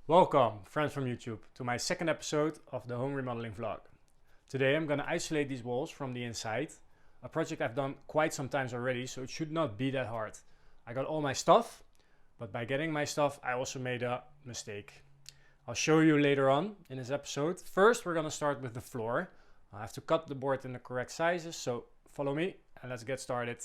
Welcome, friends from YouTube, to my second episode of the home remodeling vlog. Today I'm gonna isolate these walls from the inside, a project I've done quite some times already, so it should not be that hard. I got all my stuff, but by getting my stuff I also made a mistake. I'll show you later on in this episode. First we're gonna start with the floor. I have to cut the board in the correct sizes, so follow me and let's get started.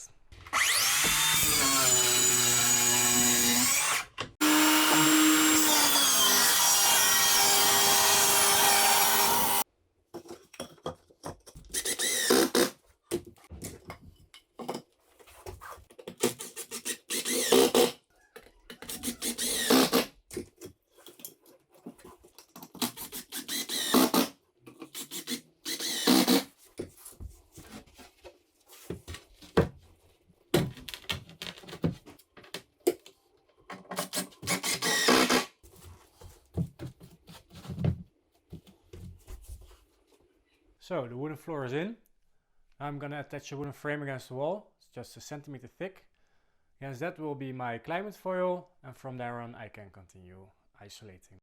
So the wooden floor is in. I'm gonna attach a wooden frame against the wall. It's just a centimeter thick. Against that will be my climate foil, and from there on I can continue isolating.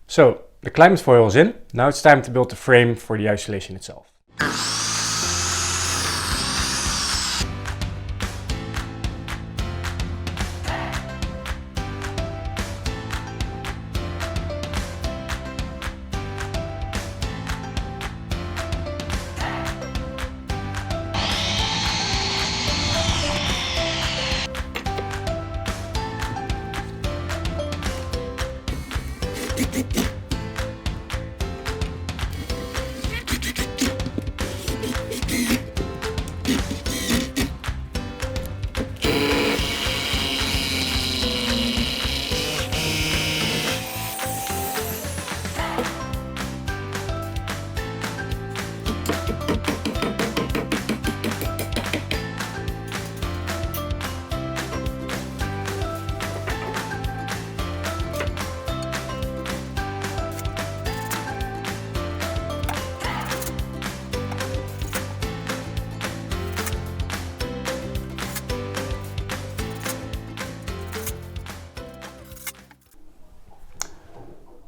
So the climate foil is in. Now it's time to build the frame for the isolation itself.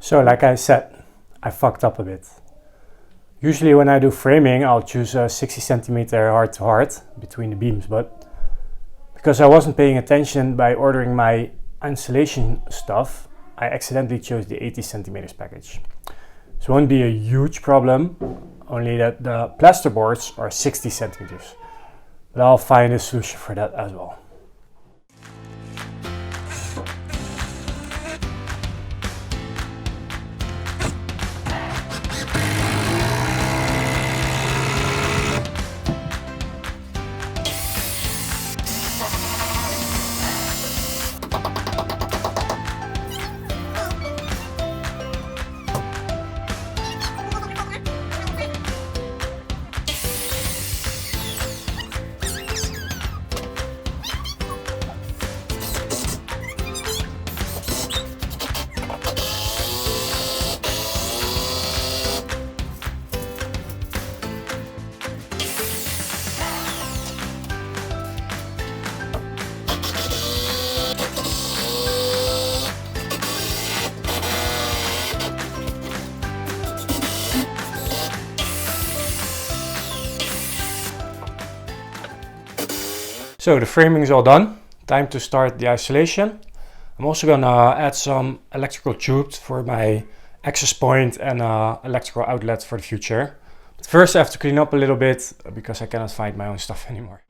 So like I said, I fucked up a bit. Usually when I do framing, I'll choose a 60 centimeter heart to heart between the beams, but because I wasn't paying attention by ordering my insulation stuff, I accidentally chose the 80 centimeters package. So it won't be a huge problem. only that the plasterboards are 60 centimeters. But I'll find a solution for that as well. So the framing is all done. Time to start the isolation. I'm also gonna add some electrical tubes for my access point and electrical outlet for the future. But first I have to clean up a little bit because I cannot find my own stuff anymore.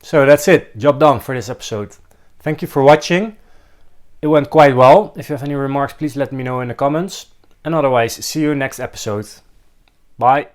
So that's it, job done for this episode. Thank you for watching. It went quite well. If you have any remarks, please let me know in the comments. And otherwise, see you next episode. Bye.